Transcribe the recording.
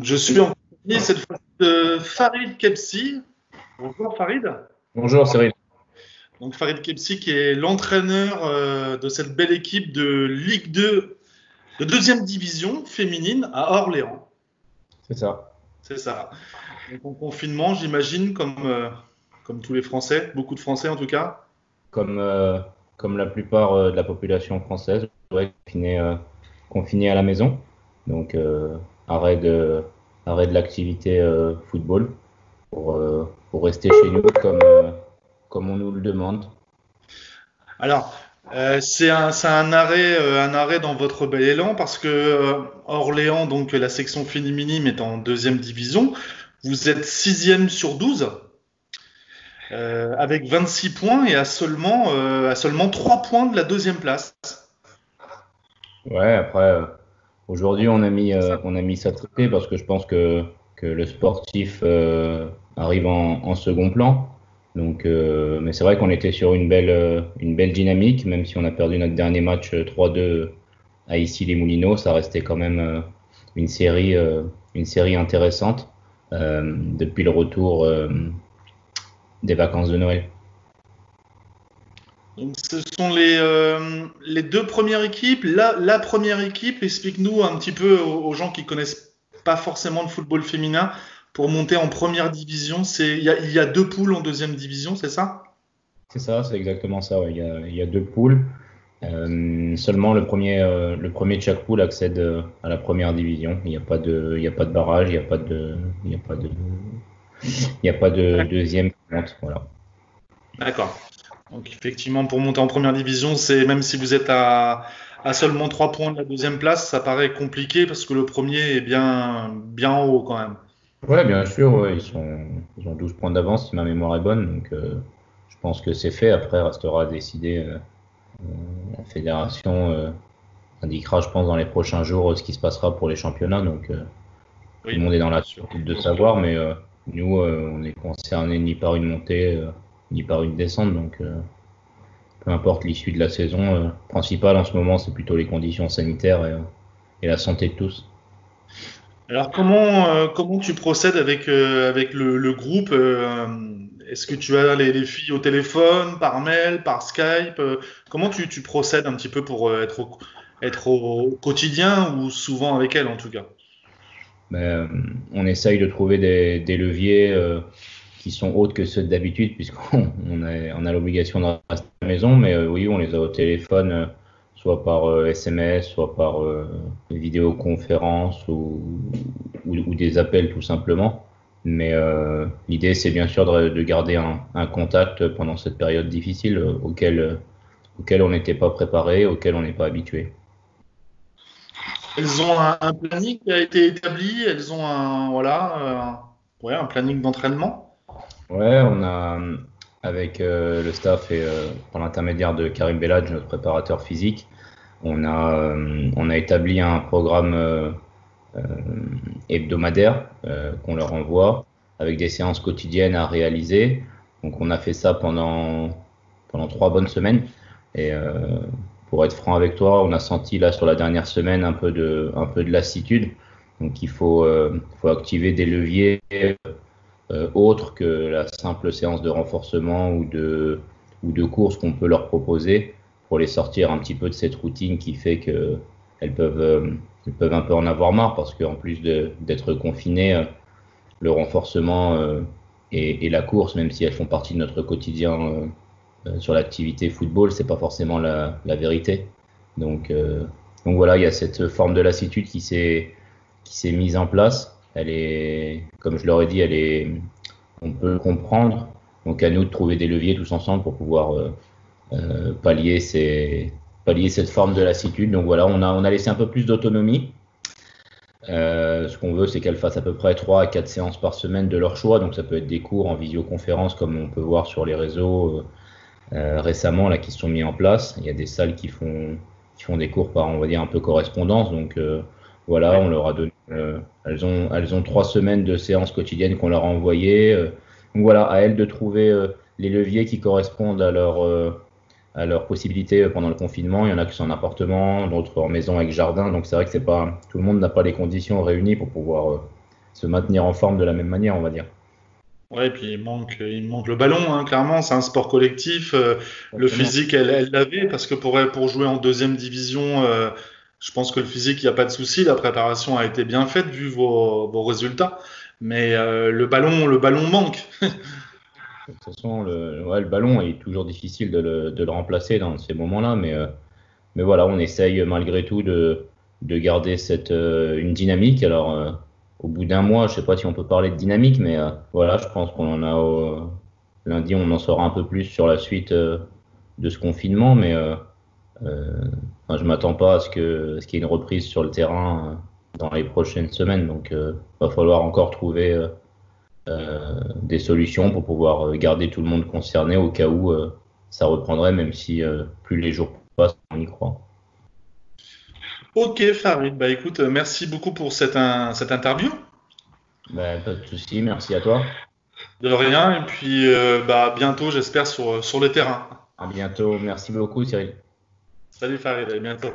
Je suis en compagnie cette fois de Farid Kebsi. Bonjour Farid. Bonjour Cyril. Donc Farid Kebsi qui est l'entraîneur de cette belle équipe de Ligue 2 de deuxième division féminine à Orléans. C'est ça. C'est ça. Donc en confinement, j'imagine, comme tous les Français, beaucoup de Français en tout cas. Comme, euh, comme la plupart de la population française, ouais, confiné à la maison. Donc arrêt de, arrêt de l'activité football pour rester chez nous comme on nous le demande. Alors, c'est un arrêt dans votre bel élan parce que Orléans, donc la section féminine est en deuxième division. Vous êtes sixième sur 12 avec 26 points et à seulement 3 points de la deuxième place. Ouais, après, aujourd'hui on a mis ça de côté parce que je pense que le sportif arrive en second plan. Donc, mais c'est vrai qu'on était sur une belle dynamique, même si on a perdu notre dernier match 3-2 à Issy-les-Moulineaux, ça restait quand même une série, euh, une série intéressante depuis le retour des vacances de Noël. Donc, ce sont les deux premières équipes. La première équipe, explique-nous un petit peu aux gens qui connaissent pas forcément le football féminin pour monter en première division. Il y a deux poules en deuxième division, c'est ça? C'est ça, c'est exactement ça. Ouais. Il y a deux poules. Seulement le premier de chaque poule accède à la première division. Il y a pas de barrage, il y a pas de deuxième qui monte. Voilà. D'accord. Donc effectivement, pour monter en première division, c'est même si vous êtes à seulement 3 points de la deuxième place, ça paraît compliqué parce que le premier est bien en haut quand même. Ouais, bien sûr, ouais, ils ont 12 points d'avance si ma mémoire est bonne. Donc, je pense que c'est fait. Après, restera à décider. La fédération indiquera, je pense, dans les prochains jours ce qui se passera pour les championnats. Donc, tout le Oui, monde est dans bien sûr. l'attente de savoir. Mais nous, on est concernés ni par une montée, ni par une descente. Donc, peu importe l'issue de la saison, principale en ce moment, c'est plutôt les conditions sanitaires et la santé de tous. Alors comment tu procèdes avec le groupe est-ce que tu as les filles au téléphone, par mail, par Skype comment tu procèdes un petit peu pour être au quotidien ou souvent avec elles en tout cas? Mais, on essaye de trouver des leviers qui sont autres que ceux d'habitude, puisqu'on on a l'obligation de rester à la maison. Mais oui, on les a au téléphone, soit par SMS, soit par vidéoconférence ou des appels tout simplement. Mais l'idée, c'est bien sûr de garder un contact pendant cette période difficile auquel on n'était pas préparé, auquel on n'est pas habitué. Elles ont un planning qui a été établi, elles ont ouais, un planning d'entraînement. Ouais, on a, avec le staff et par l'intermédiaire de Karim Belladj, notre préparateur physique, on a établi un programme euh, hebdomadaire qu'on leur envoie avec des séances quotidiennes à réaliser. Donc on a fait ça pendant 3 bonnes semaines. Et pour être franc avec toi, on a senti là sur la dernière semaine un peu de lassitude. Donc faut activer des leviers autre que la simple séance de renforcement ou de course qu'on peut leur proposer pour les sortir un petit peu de cette routine qui fait qu'elles peuvent, elles peuvent un peu en avoir marre parce qu'en plus d'être confinées, le renforcement et la course, même si elles font partie de notre quotidien sur l'activité football, c'est pas forcément la vérité. Donc, euh, donc voilà, il y a cette forme de lassitude qui s'est mise en place. Elle est, comme je leur ai dit, on peut le comprendre. Donc à nous de trouver des leviers tous ensemble pour pouvoir pallier cette forme de lassitude. Donc voilà, on a laissé un peu plus d'autonomie. Ce qu'on veut, c'est qu'elles fassent à peu près 3 à 4 séances par semaine de leur choix. Donc ça peut être des cours en visioconférence comme on peut voir sur les réseaux récemment là qui sont mis en place. Il y a des salles qui font des cours par, on va dire, un peu correspondance. Donc voilà, Oui. on leur a donné, elles ont 3 semaines de séances quotidiennes qu'on leur a envoyées. Donc voilà, à elles de trouver les leviers qui correspondent à leurs possibilités pendant le confinement. Il y en a qui sont en appartement, d'autres en maison avec jardin. Donc c'est vrai que c'est pas, tout le monde n'a pas les conditions réunies pour pouvoir se maintenir en forme de la même manière, on va dire. Ouais, et puis il manque le ballon, hein, clairement. C'est un sport collectif. Le Exactement. physique, elle l'avait, parce que pour jouer en deuxième division, je pense que le physique, il n'y a pas de souci. La préparation a été bien faite vu vos résultats. Mais le ballon manque. De toute façon, ouais, le ballon est toujours difficile de le remplacer dans ces moments-là, mais voilà, on essaye malgré tout de garder une dynamique. Alors, au bout d'un mois, je sais pas si on peut parler de dynamique, mais voilà, je pense qu'on en a lundi, on en saura un peu plus sur la suite de ce confinement, mais enfin, je m'attends pas à ce qu'il y ait une reprise sur le terrain dans les prochaines semaines. Donc, va falloir encore trouver des solutions pour pouvoir garder tout le monde concerné au cas où ça reprendrait, même si plus les jours passent, on y croit. Ok, Farid. Bah écoute, merci beaucoup pour cette interview. Ben, pas de souci, merci à toi. De rien. Et puis, bah, bientôt, j'espère, sur le terrain. À bientôt, merci beaucoup Cyril. Salut Farid, à bientôt.